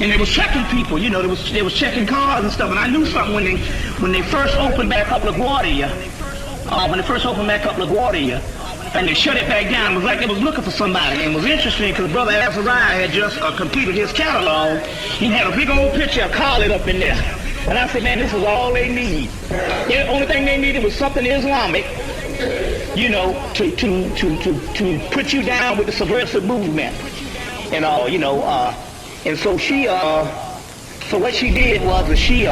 And they was checking people, you know, they was checking cars and stuff. And I knew something when they first opened back up LaGuardia, and they shut it back down. It was like they was looking for somebody. And it was interesting because Brother Azariah had just completed his catalog. He had a big old picture of Khalid up in there. And I said, man, this is all they need. The only thing they needed was something Islamic, you know, to put you down with the subversive movement and all, you know. And so she, so what she did was that she,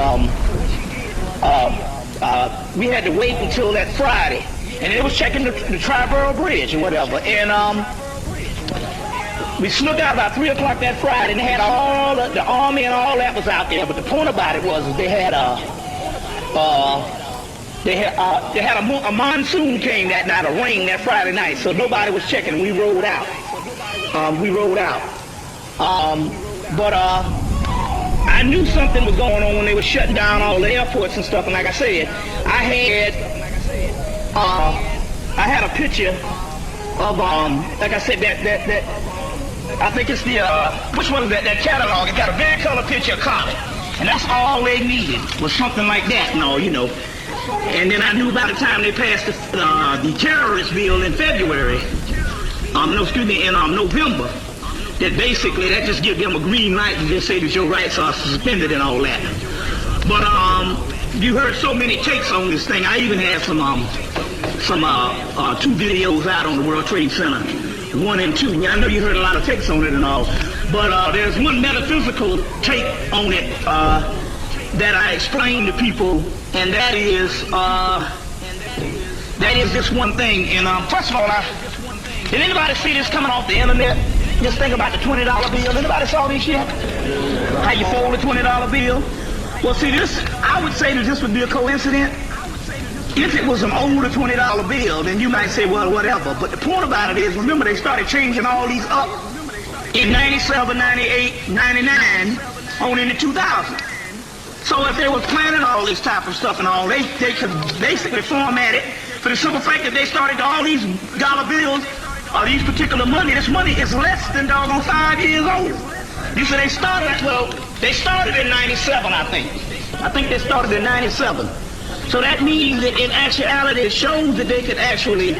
we had to wait until that Friday, and it was checking the Triborough Bridge or whatever, and we snuck out about 3 o'clock that Friday, and they had all the army and all that was out there. But the point about it was they had a monsoon came that night, a rain that Friday night, so nobody was checking. We rolled out. But I knew something was going on when they were shutting down all the airports and stuff. And like I said, I had a picture of like I said, that I think it's the which one is that catalog? It got a very color picture of Khalid, and that's all they needed was something like that. No, you know. And then I knew by the time they passed the terrorist bill in February, in November, that basically that just gives them a green light to just say that your rights are suspended and all that. But you heard so many takes on this thing. I even had some 2 videos out on the World Trade Center, 1 and 2. I know you heard a lot of takes on it and all, but there's one metaphysical take on it that I explained to people, and that is this one thing. And first of all, did anybody see this coming off the internet? Just think about the $20 bill. Anybody saw this yet? How you fold a $20 bill? Well, see, this, I would say that this would be a coincidence. If it was an older $20 bill, then you might say, well, whatever. But the point about it is, remember, they started changing all these up in 97, 98, 99, on into 2000. So if they were planning all this type of stuff and all, they could basically format it for the simple fact that they started all these dollar bills, or these particular money. This money is less than doggone 5 years old. You say they started in 97, I think. I think they started in 97. So that means that in actuality, it shows that they could actually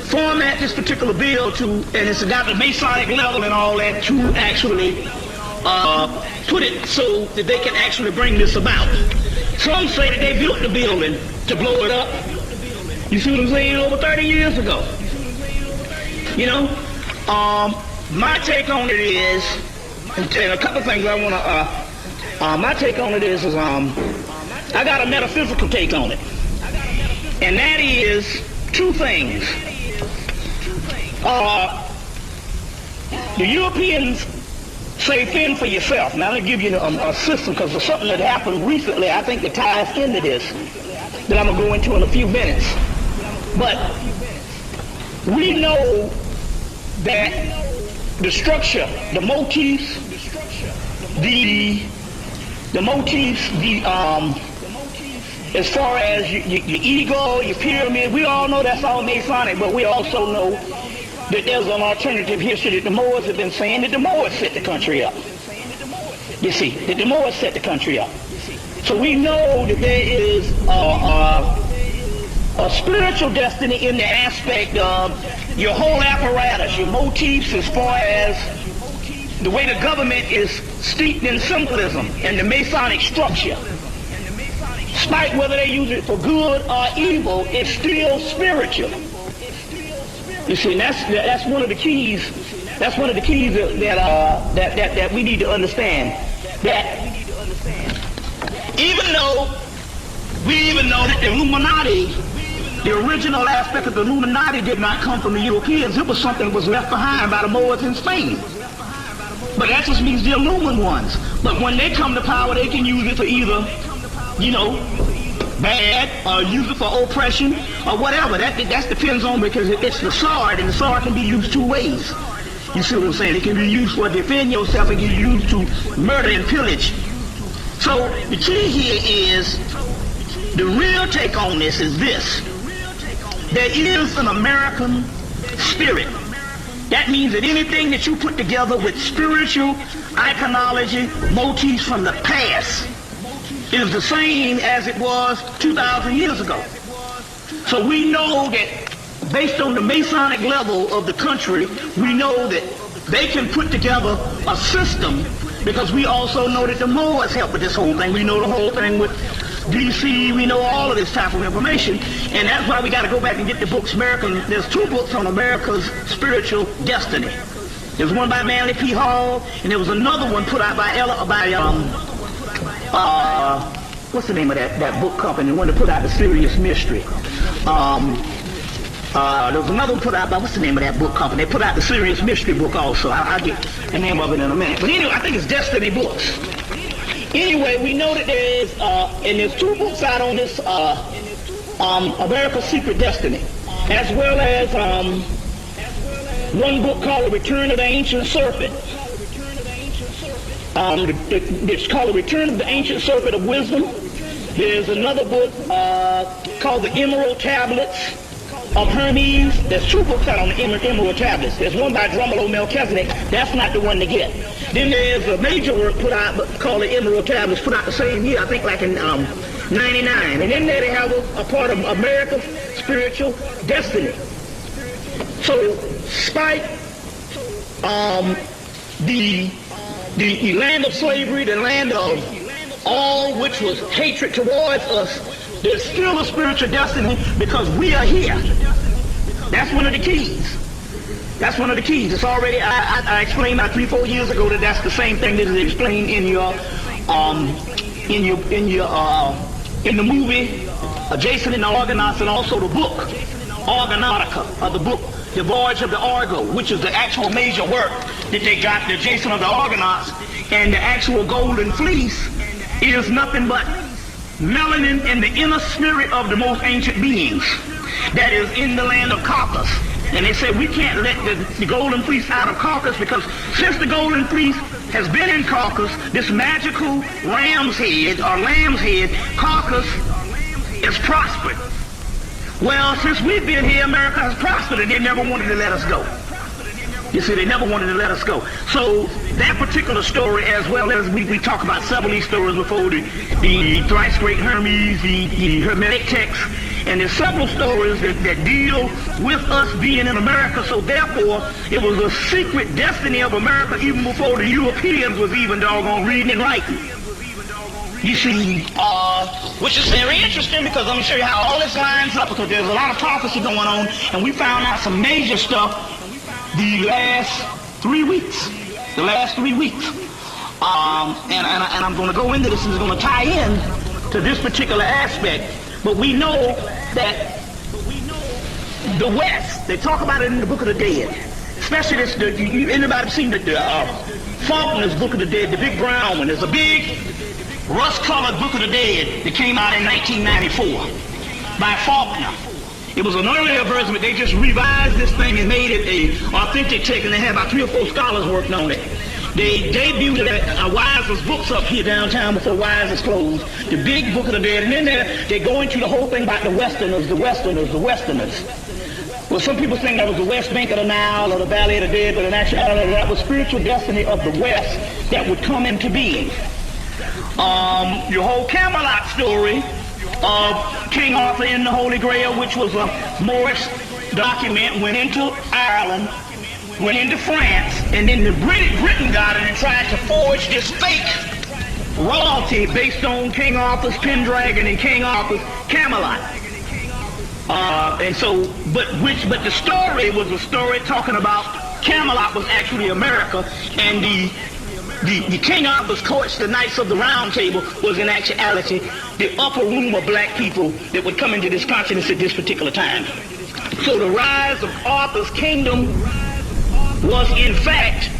format this particular bill to, and it's got the Masonic level and all that, to actually put it so that they can actually bring this about. Some say that they built the building to blow it up. You see what I'm saying? Over 30 years ago. You know, my take on it is, and a couple of things I want to, my take on it is I got a metaphysical take on it. And that is 2 things. The Europeans say fend for yourself. Now, I'll give you a system, because there's something that happened recently, I think, that ties into this, that I'm going to go into in a few minutes. But we know that the structure, the motifs, as far as your ego, your pyramid, we all know that's all Masonic, but we also know that there's an alternative history that the Moors have been saying, that the Moors set the country up. You see, that the Moors set the country up. So we know that there is a spiritual destiny in the aspect of your whole apparatus, your motifs, as far as the way the government is steeped in symbolism and the Masonic structure. Despite whether they use it for good or evil, it's still spiritual. You see, and that's one of the keys. That's one of the keys that we need to understand. That even though that the Illuminati, the original aspect of the Illuminati, did not come from the Europeans, it was something that was left behind by the Moors in Spain. But that just means the Illumined ones. But when they come to power, they can use it for either, you know, bad, or use it for oppression, or whatever. That depends on, because it's the sword, and the sword can be used 2 ways. You see what I'm saying? It can be used for defend yourself, and can be used to murder and pillage. So the key here is, the real take on this is this. There is an American spirit That means that anything that you put together with spiritual iconology, motifs from the past, is the same as it was 2,000 years ago. So we know that based on the Masonic level of the country, we know that they can put together a system, because we also know that the Moors help with this whole thing. We know the whole thing with DC, we know all of this type of information, and that's why we got to go back and get the books. There's 2 books on America's spiritual destiny. There's one by Manly P. Hall, and there was another one put out by what's the name of that book company, the one that put out the Serious Mystery. There was another one put out by, what's the name of that book company? They put out the Serious Mystery book also. I'll get the name of it in a minute. But anyway, I think it's Destiny Books. Anyway, we know that there is, and there's 2 books out on this, America's Secret Destiny, as well as one book called The Return of the Ancient Serpent. It's called The Return of the Ancient Serpent of Wisdom. There's another book called The Emerald Tablets of Hermes. There's 2 books out on the Emerald Tablets. There's one by Drumelo Melchizedek. That's not the one to get. Then there's a major work put out called the Emerald Tablets, put out the same year, I think like in 99. And in there they have a part of America's spiritual destiny. So despite the land of slavery, the land of all which was hatred towards us, there's still a spiritual destiny because we are here. That's one of the keys. That's one of the keys. It's already, I explained about 3-4 years ago that that's the same thing that is explained in the movie Jason and the Argonauts, and also the book Argonautica, of the book The Voyage of the Argo, which is the actual major work that they got, the Jason of the Argonauts. And the actual golden fleece is nothing but melanin in the inner spirit of the most ancient beings that is in the land of Caucasus. And they said we can't let the golden fleece out of Caucasus, because since the golden fleece has been in Caucasus, this magical ram's head or lamb's head, Caucasus is prospered. Well, since we've been here, America has prospered, and they never wanted to let us go. You see, they never wanted to let us go. So that particular story, as well as we talk about several of these stories before, the thrice great Hermes, the Hermetic text, and there's several stories that deal with us being in America. So therefore, it was a secret destiny of America even before the Europeans was even doggone reading and writing. You see, which is very interesting, because I'm going to show you how all this lines up, because there's a lot of prophecy going on, and we found out some major stuff the last 3 weeks. And I'm going to go into this, and it's going to tie in to this particular aspect. But we know that the West, they talk about it in the Book of the Dead, especially this. Anybody seen the Faulkner's Book of the Dead, the big brown one? There's a big rust-colored Book of the Dead that came out in 1994 by Faulkner. It was an earlier version, but they just revised this thing and made it a authentic text, and they had about 3 or 4 scholars working on it. They debuted it at Wise's Books up here downtown before Wise's closed, the big Book of the Dead, and then they go into the whole thing about the Westerners. Well, some people think that was the West Bank of the Nile or the Valley of the Dead, but in actuality that was spiritual destiny of the West that would come into being. Your whole Camelot story of King Arthur in the Holy Grail, which was a Moorish document, went into Ireland, went into France, and then Britain got it and tried to forge this fake royalty based on King Arthur's Pendragon and King Arthur's Camelot. But the story was a story talking about Camelot was actually America, and the King Arthur's courts, the Knights of the Round Table, was in actuality the upper room of black people that would come into this continent at this particular time. So the rise of Arthur's kingdom was in fact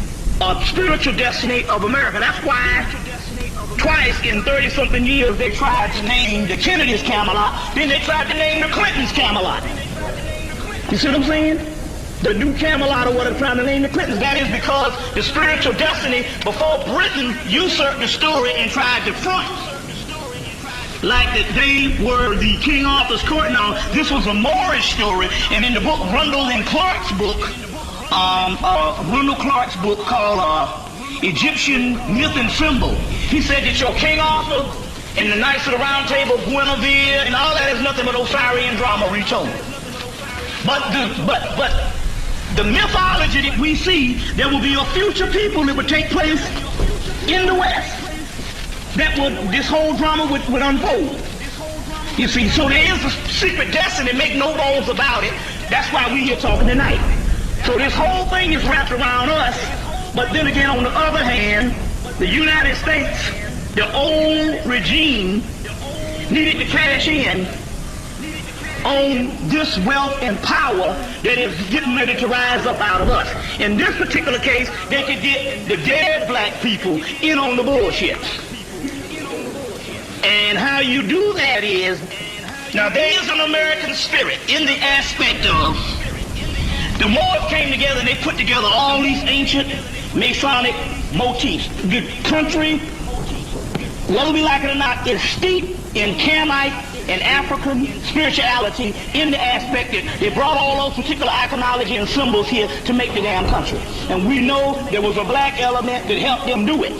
a spiritual destiny of America. That's why twice in 30-something years they tried to name the Kennedys Camelot, then they tried to name the Clintons Camelot. You see what I'm saying? The new Camelot, or what they're trying to name the Clintons. That is because the spiritual destiny before Britain usurped the story and tried to front like that they were the King Arthur's court. Now, this was a Moorish story, and in the book Rundle and Clark's book, Randall Clark's book called Egyptian Myth and Symbol. He said that your King Arthur and the Knights of the Round Table, Guinevere, and all that is nothing but Osirian drama retold. But the mythology that we see, there will be a future people that would take place in the West. This whole drama would unfold. You see, so there is a secret destiny, make no bones about it. That's why we're here talking tonight. So this whole thing is wrapped around us, but then again, on the other hand, the United States, the old regime, needed to cash in on this wealth and power that is getting ready to rise up out of us. In this particular case, they could get the dead black people in on the bullshit. And how you do that is, now there is an American spirit in the aspect of, the Moors came together and they put together all these ancient Masonic motifs. The country, whether we like it or not, is steeped in Camite and African spirituality in the aspect that they brought all those particular iconology and symbols here to make the damn country. And we know there was a black element that helped them do it.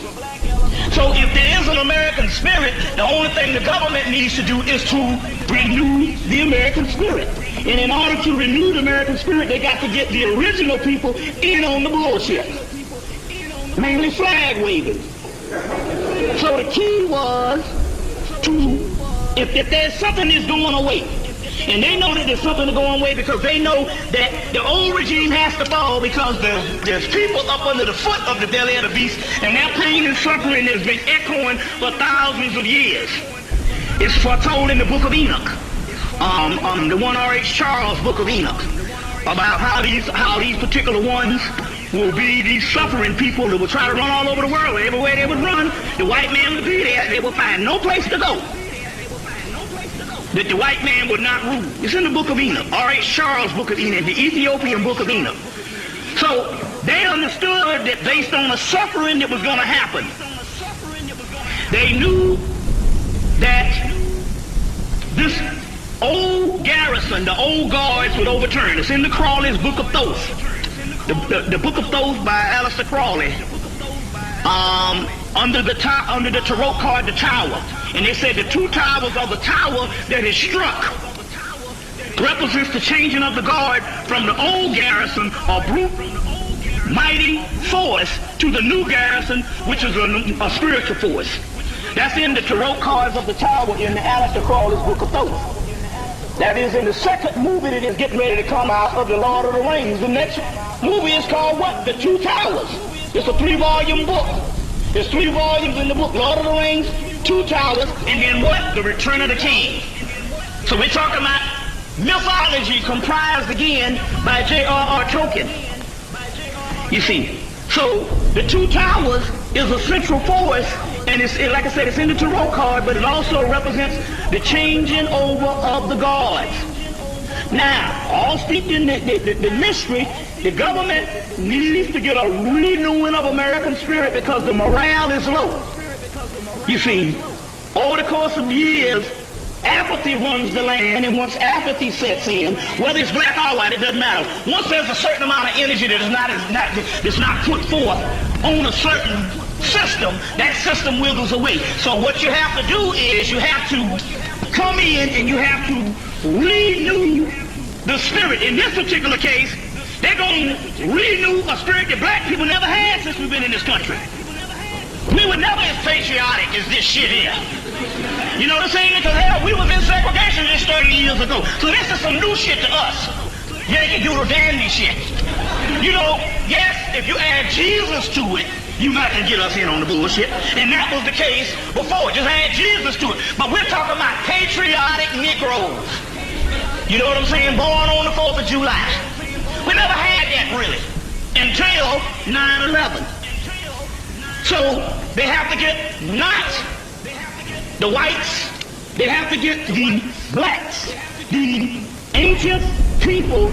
So if there is an American spirit, the only thing the government needs to do is to renew the American spirit. And in order to renew the American spirit, they got to get the original people in on the bullshit. Mainly flag waving. So the key was to, if there's something that's going away, and they know that there's something going away because they know that the old regime has to fall because there's people up under the foot of the belly of the beast, and their pain and suffering has been echoing for thousands of years. It's foretold in the book of Enoch, the one R.H. Charles book of Enoch, about how these particular ones will be these suffering people that will try to run all over the world. Everywhere they would run, the white man would be there. They would find no place to go that the white man would not rule. It's in the book of Enoch, R.H. Charles' book of Enoch, the Ethiopian book of Enoch. So they understood that based on the suffering that was going to happen, they knew that this old garrison, the old guards would overturn. It's in the Crawley's Book of Thoth. The Book of Thoth by Aleister Crowley. Under the tarot card, the Tower. And they said the two towers of the tower that is struck represents the changing of the guard from the old garrison, a brute, mighty force, to the new garrison, which is a spiritual force. That's in the tarot cards of the Tower in the Aleister Crowley's Book of Thoth. That is in the second movie that is getting ready to come out of the Lord of the Rings. The next movie is called what? The Two Towers. It's a 3-volume book. There's 3 volumes in the book, Lord of the Rings, 2 Towers, and then what? The Return of the King. So we're talking about mythology comprised again by J.R.R. Tolkien. You see, so the 2 Towers is a central force, and it's, like I said, it's in the tarot card, but it also represents the changing over of the gods. Now, all steeped in the mystery, the government needs to get a renewing of American spirit because the morale is low. You see, over the course of years, apathy runs the land, and once apathy sets in, whether it's black or white, it doesn't matter. Once there's a certain amount of energy that is not put forth on a certain system, that system withers away. So what you have to do is you have to come in and you have to renew the spirit. In this particular case, they're going to renew a spirit that black people never had since we've been in this country. We were never as patriotic as this shit here. You know what I'm saying? Because hell, we was in segregation just 30 years ago. So this is some new shit to us. Yankee Doodle Dandy shit. You know, yes, if you add Jesus to it, you might can get us in on the bullshit. And that was the case before. Just add Jesus to it. But we're talking about patriotic Negroes. You know what I'm saying? Born on the 4th of July. We never had that really until 9/11. So they have to get not the whites, they have to get the blacks, the ancient people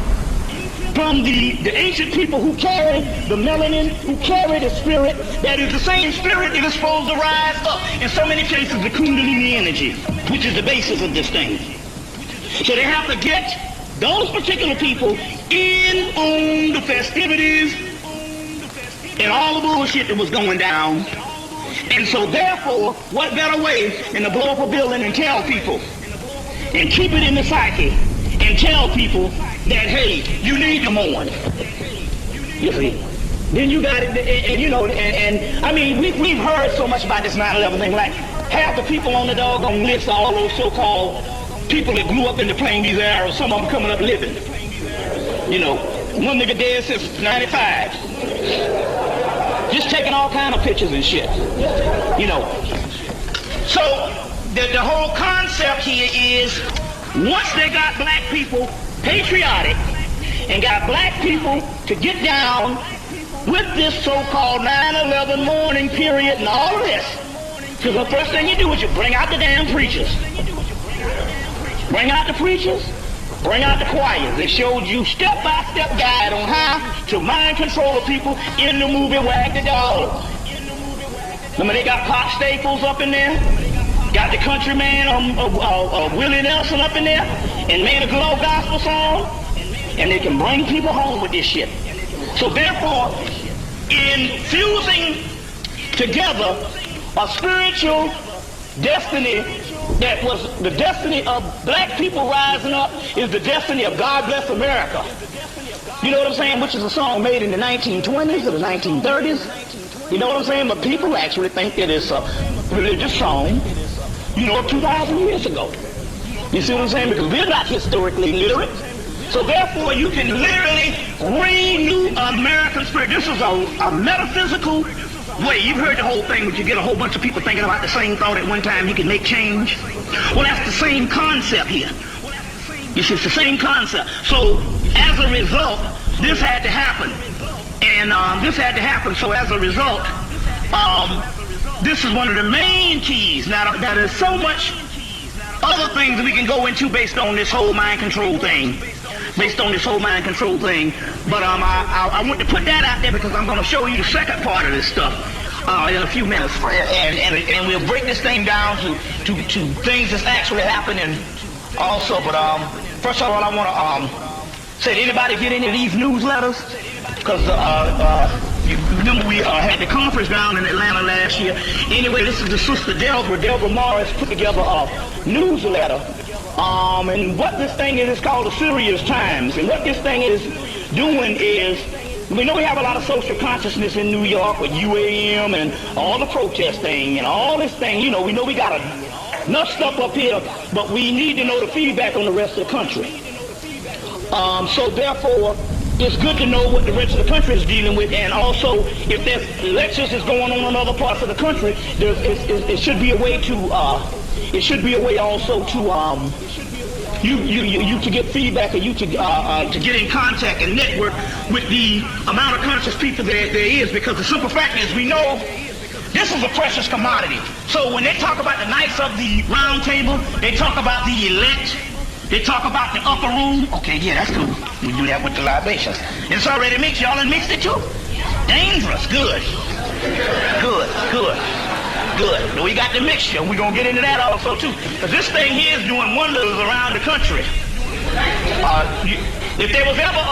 from the ancient people who carry the melanin, who carry the spirit, that is the same spirit that is supposed to rise up. In so many cases, the Kundalini energy, which is the basis of this thing. So they have to get those particular people in on the festivities and all the bullshit that was going down. And so therefore, what better way than to blow up a building and tell people and keep it in the psyche and tell people that, hey, you need to mourn. You see? Then you got it, and you know, and I mean, we've heard so much about this 9/11 thing. Like, half the people on the doggone list are all those so-called people that grew up in the plane these arrows, some of them coming up living. You know, one nigga dead since 95. Just taking all kind of pictures and shit. You know. So, the whole concept here is, once they got black people patriotic and got black people to get down with this so-called 9/11 mourning period and all of this, because the first thing you do is you bring out the damn preachers. Bring out the preachers, bring out the choirs. They showed you step-by-step guide on how to mind control the people in the movie Wag the Dog. Remember they got Pop Staples up in there, got the countryman Willie Nelson up in there, and made a glow gospel song, and they can bring people home with this shit. So therefore, in fusing together a spiritual destiny that was the destiny of black people rising up is the destiny of God Bless America. You know what I'm saying? Which is a song made in the 1920s or the 1930s. You know what I'm saying? But people actually think that it's a religious song, you know, 2,000 years ago. You see what I'm saying? Because we're not historically literate. So therefore, you can literally renew American spirit. This is a metaphysical way. You've heard the whole thing, but you get a whole bunch of people thinking about the same thought at one time. You can make change. Well, that's the same concept here. You see, it's the same concept. So as a result, this had to happen. And this had to happen. So as a result, this is one of the main keys. Now, there's so much other things that we can go into based on this whole mind control thing. But I want to put that out there because I'm going to show you the second part of this stuff in a few minutes. And we'll break this thing down to things that's actually happening also. But first of all, I want to say, did anybody get any of these newsletters? Because you remember we had the conference down in Atlanta last year. Anyway, this is the sister Deborah Morris put together a newsletter. And what this thing is called the Serious Times. And what this thing is doing is, we know we have a lot of social consciousness in New York with UAM and all the protest thing and all this thing. You know, we got enough stuff up here, but we need to know the feedback on the rest of the country. So therefore, it's good to know what the rest of the country is dealing with, and also if there's elections that's going on in other parts of the country, it should be a way to also to you to get feedback, and you to get in contact and network with the amount of conscious people there is, because the simple fact is we know this is a precious commodity. So when they talk about the Knights of the Round Table, they talk about the elect. They talk about the upper room. Okay, yeah, that's cool. We do that with the libations. It's already mixed. Y'all done mixed it too? Dangerous. Good. We got the mixture. We're going to get into that also too. Because this thing here is doing wonders around the country. If there was ever,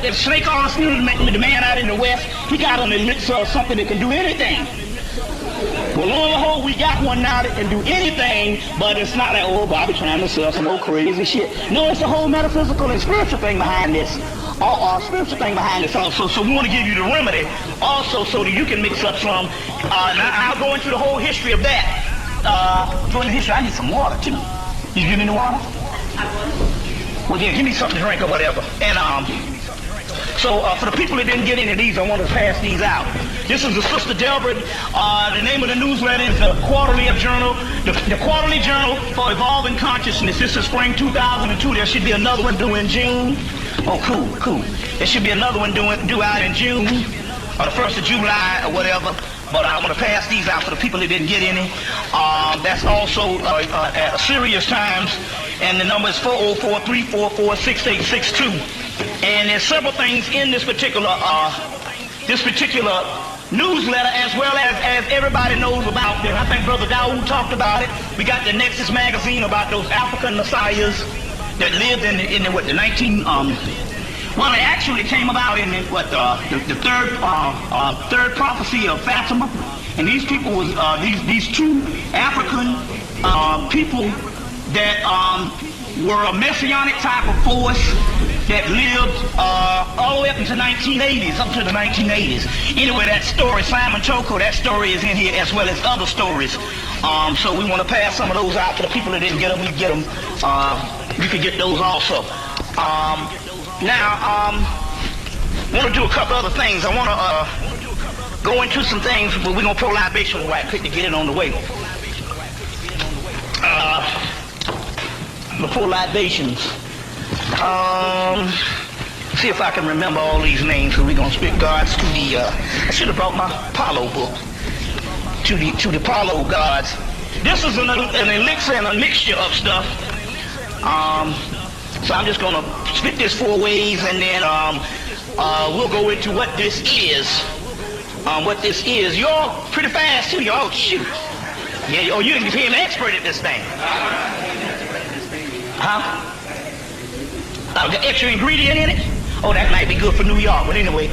that snake oil student, the man out in the West, he got on the elixir or something that can do anything. Well, lo and behold, we got one now that can do anything, but it's not like, oh, Bobby trying to sell some old crazy shit. No, it's a whole metaphysical and spiritual thing behind this. Spiritual thing behind this also. So we want to give you the remedy also so that you can mix up some. Now I'll go into the whole history of that. During the history, I need some water too. You give me the water? Well, yeah, give me something to drink or whatever. And so for the people that didn't get any of these, I want to pass these out. This is the Sister Delbert. The name of the newsletter is the Quarterly Journal, the Quarterly Journal for Evolving Consciousness. This is spring 2002. There should be another one due in June. Oh, cool. There should be another one due out in June, or the 1st of July, or whatever. But I want to pass these out for the people that didn't get any. That's also at Serious Times, and the number is 404-344-6862. And there's several things in this particular newsletter, as well as everybody knows about it. I think Brother Dawood talked about it. We got the Nexus magazine about those African messiahs that lived in the 19 well, it actually came about in the third prophecy of Fatima, and these people was these two African people that were a messianic type of force that lived all the way up into 1980s, up to the 1980s. Anyway, that story, Simon Choco, that story is in here as well as other stories. So we want to pass some of those out to the people that didn't get them. We get them. You can get those also. Now, I want to do a couple other things. I want to go into some things, but we're going to pour libation right quick to get it on the way. Before libations, see if I can remember all these names, so we're going to speak gods to the, I should have brought my Apollo book, to the Apollo gods. This is an elixir and a mixture of stuff. So I'm just going to spit this 4 ways, and then we'll go into what this is. You're pretty fast too. Oh, shoot. Yeah, oh, you became an expert at this thing. Huh? The extra ingredient in it? Oh, that might be good for New York. But anyway,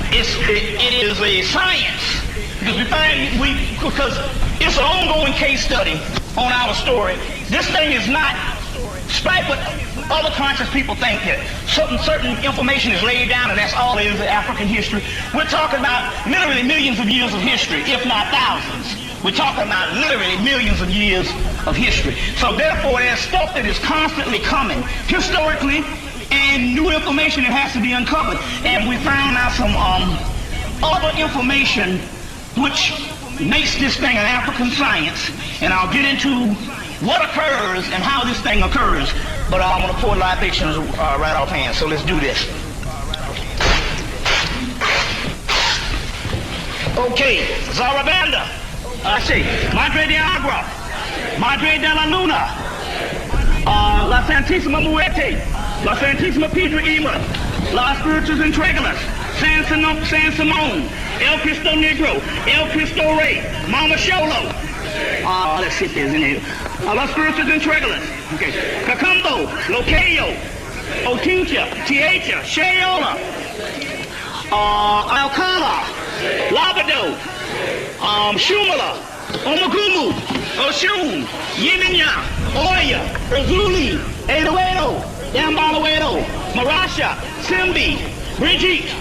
it is a science. Because it's an ongoing case study on our story. This thing is not, despite what other conscious people think that certain information is laid down and that's all it is in African history. We're talking about literally millions of years of history, if not thousands. We're talking about literally millions of years of history. So therefore, there's stuff that is constantly coming historically, and new information that has to be uncovered. And we found out some other information which makes this thing an African science. And I'll get into what occurs and how this thing occurs. But I'm going to pour libations right offhand. So let's do this. Okay, Zarabanda. I say, Madre de Agua, Madre de la Luna, La Santísima Muerte, La Santísima Piedra Ima, Las Spiritus Intrigulas, San Simón, El Cristo Negro, El Cristo Rey, Mama Sholo. Let's see if there's any. Las Spiritus Intrigulas. Okay. Cacumbo, Locayo, Otincha, Tietia, Shayola, Alcala, Labado, Shumala, Omagumu, Oshun, Yeminya, Oya, Razuli, Eduedo, Yambalawedo, Marasha, Simbi, Brigitte,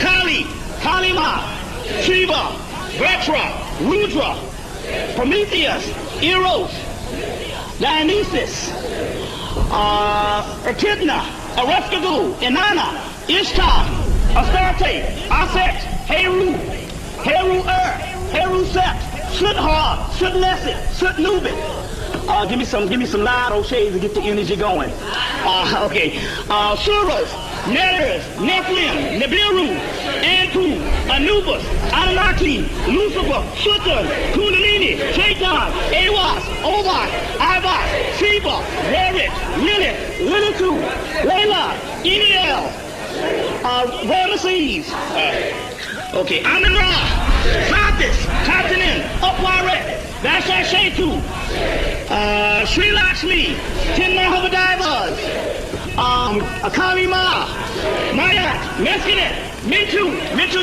Kali, Kalima, Shiva, Vetra, Rudra, Prometheus, Eros, Dionysus, Echidna, Arefkagu, Inanna, Ishtar, Astarte, Aset, Heru, Heru Set, Sut-Har, Sut-Leset, Sut-Nubit. Give me some loud old shades to get the energy going. Okay. Suros, Netters, Nephilim, Nibiru, Anpu, Anubis, Anunnaki, Lucifer, Sutton, Kundalini, Shaitan, Awas, Obak, Ibak, Sheba, Zerit, Lilith, Lilitu, Layla, Eniel, Ramesses. Okay, Amun-Ra, Satis, Tatanin, Upwaret, Vashashetu, Sri Lakshmi, 10 Mahavadivas, Akali Ma, Maya, Meskinet, Mintu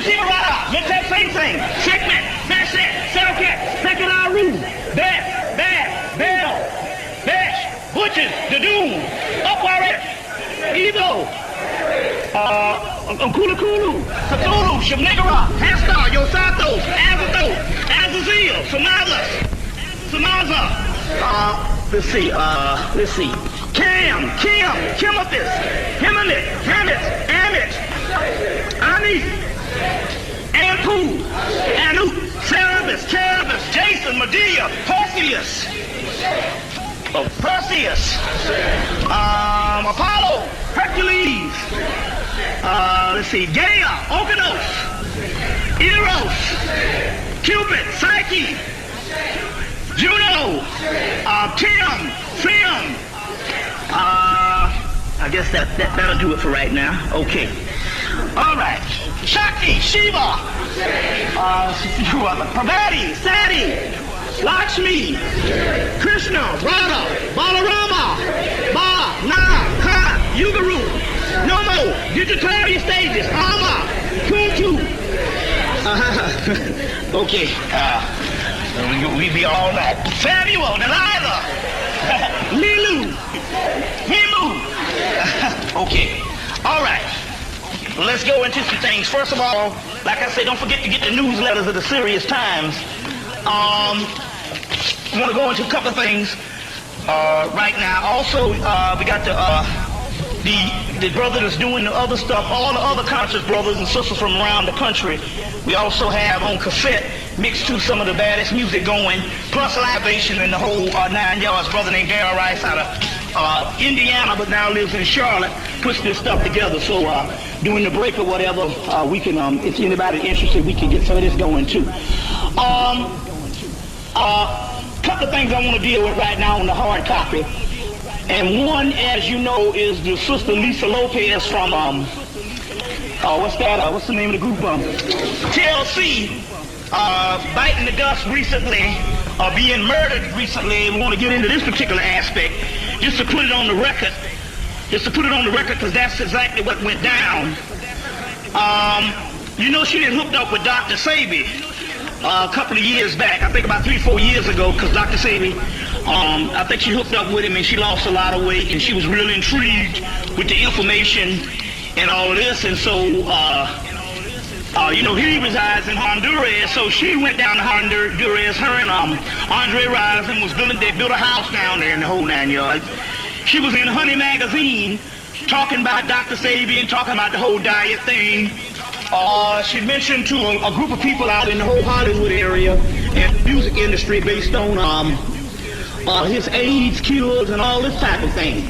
Sivarada, Mintet Sing Sing, Shekmet, Bashet, Selket, Sekanaru, Beth, Bell, Besh, Butchers, Dadoon, Upwaret, Evo, Kulu, Cthulhu, Shamnegara, Hastar, Yosatos, Azathoth, Azazel, Samaza, let's see, Kimethis, Himanit, Amit, Anis, Anpu, Anut, Cerberus, Jason, Medea, Perseus, Apollo, Hercules, let's see, Gaia, Okeanos, Eros, Cupid, Psyche, Juno, Tim, I guess that'll do it for right now. Okay. All right. Shakti, Shiva, Parvati, Sati, Lakshmi, Krishna, Radha, Balarama, Ba, Na, Ka, Yugaru, Nomo, Digitarian stages, Ama, Kuntu. Okay, we be all night. Samuel, Delilah, Lilu, Himu. Okay, all right. Let's go into some things. First of all, like I said, don't forget to get the newsletters of the Serious Times. I want to go into a couple of things right now. Also, we got the brother that's doing the other stuff, all the other conscious brothers and sisters from around the country. We also have on cassette mixed to some of the baddest music going, plus libation and the whole 9 yards. Brother named Darryl Rice out of Indiana, but now lives in Charlotte, puts this stuff together. So during the break or whatever, we can, if anybody interested, we can get some of this going too. Couple of things I want to deal with right now on the hard copy. And one, as you know, is the sister Lisa Lopez from, what's the name of the group? TLC, biting the dust recently, being murdered recently. We want to get into this particular aspect, just to put it on the record, because that's exactly what went down. You know, she been hooked up with Dr. Sabi a couple of years back, I think about 3-4 years ago, because Dr. Sabi, I think she hooked up with him and she lost a lot of weight, and she was really intrigued with the information and all of this. And so, you know, he resides in Honduras, so she went down to Honduras. Her and Andre Rison they built a house down there in the whole 9 yards. She was in Honey Magazine talking about Dr. Sabi and talking about the whole diet thing. She mentioned to a group of people out in the whole Hollywood area and music industry based on his AIDS cures and all this type of thing.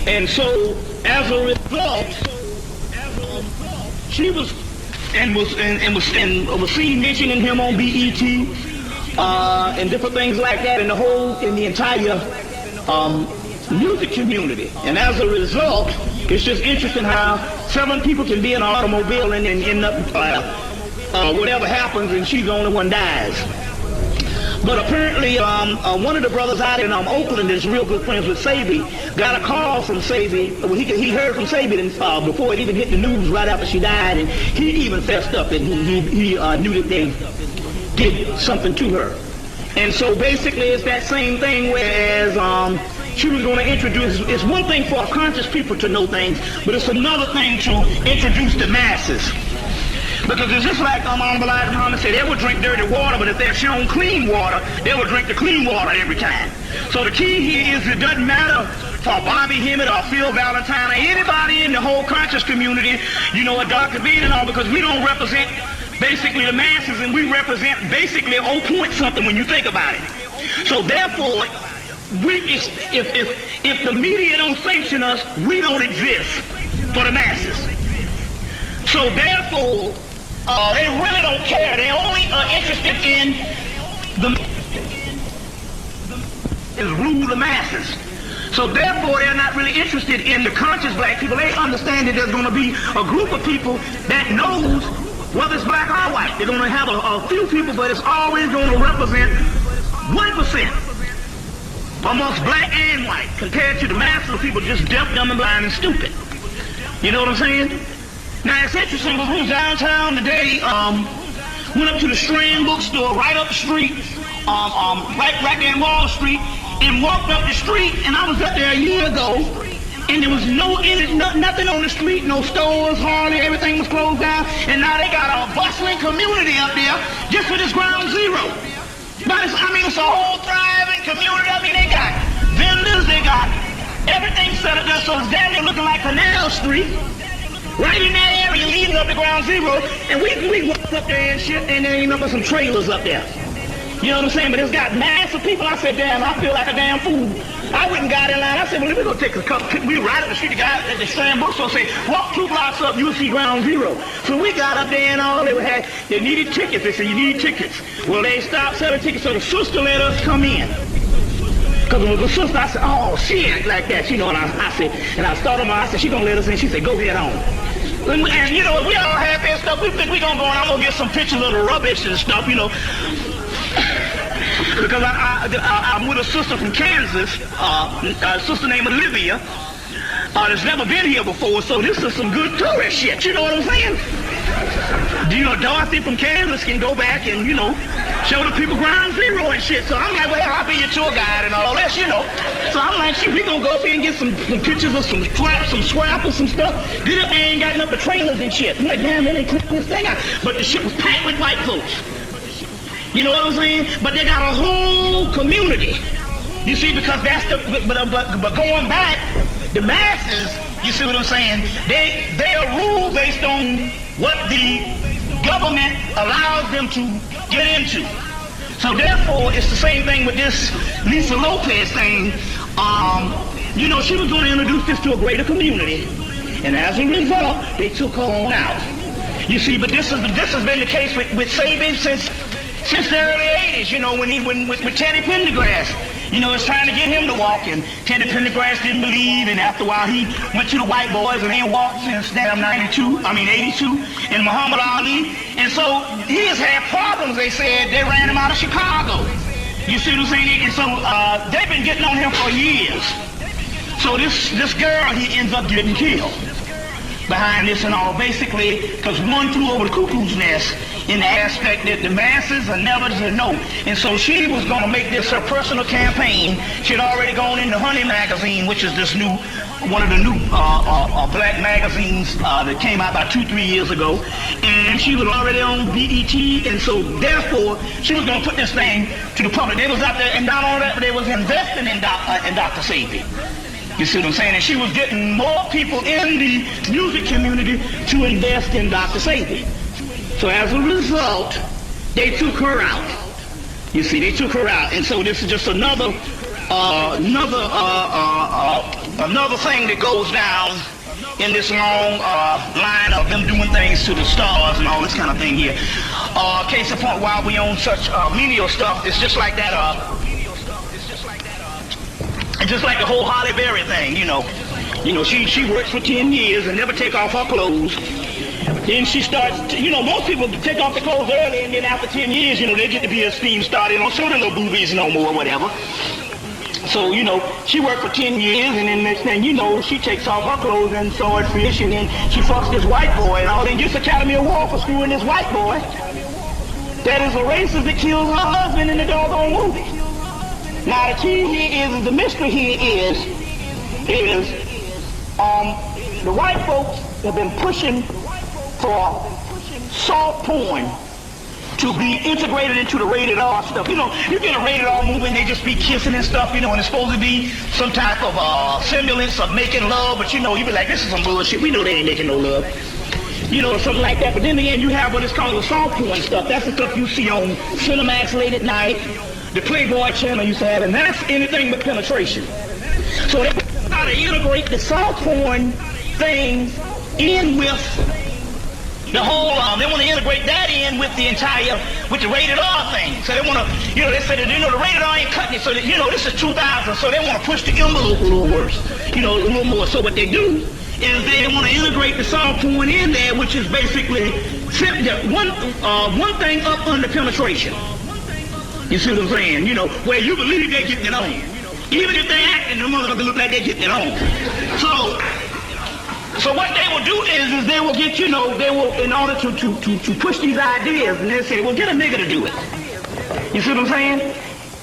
And so as a result, she was seen mentioning him on BET and different things like that in the entire music community. And as a result, it's just interesting how 7 people can be in an automobile and end up whatever happens, and she's the only one dies. But apparently, one of the brothers out in Oakland is real good friends with Sabi, got a call from Sabi. Well, he heard from Sabi before it even hit the news right after she died, and he even fessed up and he knew that they did something to her. And so basically it's that same thing, whereas she was going to introduce, it's one thing for conscious people to know things, but it's another thing to introduce the masses. Because it's just like Elijah Muhammad said, they would drink dirty water, but if they're shown clean water, they would drink the clean water every time. So the key here is it doesn't matter for Bobby Hemmitt or Phil Valentine or anybody in the whole conscious community, you know, a Dr. Bean and all, because we don't represent basically the masses, and we represent basically 0 point something when you think about it. So therefore, if the media don't sanction us, we don't exist for the masses. So therefore, they really don't care. They only are interested in rule the masses. So therefore, they're not really interested in the conscious black people. They understand that there's going to be a group of people that knows whether it's black or white. They're going to have a few people, but it's always going to represent 1% amongst black and white, compared to the masses of people just deaf, dumb, and blind and stupid. You know what I'm saying? Now it's interesting, because we was downtown today, went up to the Strand bookstore right up the street, right there in Wall Street, and walked up the street, and I was up there a year ago, and there was nothing on the street, no stores, hardly, everything was closed down, and now they got a bustling community up there just for this ground zero. But it's a whole thriving community. I mean, they got vendors, they got everything set up there, so it's down there looking like Canal Street, right in that area leading up to ground zero, and we walked up there and shit, and there ain't nothing but some trailers up there. You know what I'm saying? But it's got massive people. I said, damn, I feel like a damn fool. I went and got in line. I said, well, let me go take a couple. We right up the street. The guy at the Strand bookstore said, walk 2 blocks up, you'll see ground zero. So we got up there and all. They needed tickets. They said, you need tickets. Well, they stopped selling tickets, so the sister let us come in. Because it was the sister, I said, oh, shit, like that. You know, and I said, and I started my, I said, she gonna let us in. She said, go ahead on. And you know, we all happy and stuff. We think we gonna go and I'm gonna get some pictures of the rubbish and stuff, you know. Because I'm with a sister from Kansas, a sister named Olivia, that's never been here before, so this is some good tourist shit, you know what I'm saying? You know, Dorothy from Kansas can go back and, you know, show the people Ground Zero and shit. So I'm like, well, I'll be your tour guide and all this, you know. So I'm like, shit, we gonna go up here and get some pictures of some scrap or some stuff. Get up there and got enough of trailers and shit. I'm like, damn, man, they clicked this thing out. But the shit was packed with white folks. You know what I'm saying? But they got a whole community. You see, because that's the, but going back, the masses, you see what I'm saying? They are ruled based on what the government allows them to get into. So therefore, it's the same thing with this Lisa Lopez thing. You know, she was going to introduce this to a greater community, and as a result, they took her on out. You see, but this has been the case with Saban since the early 80s. You know, with Teddy Pendergrass. You know, it's trying to get him to walk, and Teddy Pendergrass didn't believe, and after a while he went to the white boys, and they ain't walked since damn 82, and Muhammad Ali. And so he has had problems, they said. They ran him out of Chicago. You see what I'm saying? And so they've been getting on him for years. So this girl, he ends up getting killed behind this and all, basically, because one flew over the cuckoo's nest in the aspect that the masses are never to know. And so she was going to make this her personal campaign. She had already gone into Honey magazine, which is this new, one of the new black magazines that came out about 2-3 years ago. And she was already on BET, and so therefore she was going to put this thing to the public. They was out there, and not only that, but they was investing in Dr. Sebi. You see what I'm saying? And she was getting more people in the music community to invest in Dr. Sebi. So as a result, they took her out. You see, they took her out. And so this is just another thing that goes down in this long line of them doing things to the stars and all this kind of thing here. Case in point, while we own such menial stuff, it's just like that. It's just like the whole Holly Berry thing, you know. You know, she works for 10 years and never take off her clothes. Then she starts, you know, most people take off the clothes early, and then after 10 years, you know, they get to be esteemed star. They don't show their little boobies no more or whatever. So, you know, she worked for 10 years, and then next thing you know, she takes off her clothes and swordfish, and then she fucks this white boy and all, and gets Academy Award for screwing this white boy. That is a racist that kills her husband in the doggone movie. Now, the key here is, the mystery here is the white folks have been pushing for soft porn to be integrated into the rated R stuff. You know, you get a rated R movie and they just be kissing and stuff, you know, and it's supposed to be some type of semblance of making love, but you know, you be like, this is some bullshit. We know they ain't making no love. You know, something like that. But then again, you have what is called the soft porn stuff. That's the stuff you see on Cinemax late at night. The Playboy channel used to have, and that's anything but penetration. So they try to integrate the soft porn thing in with the whole, they want to integrate that in with the entire, with the rated R thing. So they want to, you know, they say that, you know, the rated R ain't cutting it, so that, you know, this is 2000, so they want to push the envelope a little worse, you know, a little more. So what they do is they want to integrate the soft porn in there, which is basically one thing up under penetration. You see what I'm saying? You know, where you believe they're getting it on. Even if they're acting, the motherfucker look like they're getting it on. So what they will do is they will get, you know, they will, in order to push these ideas, and they say, well, get a nigga to do it. You see what I'm saying?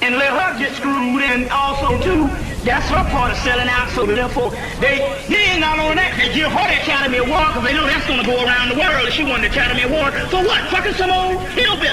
And let her get screwed, and also, too, that's her part of selling out, so therefore, they ain't not only that, they give her the Academy Award, because they know that's going to go around the world, and she won the Academy Award for what? Fucking some old hillbilly.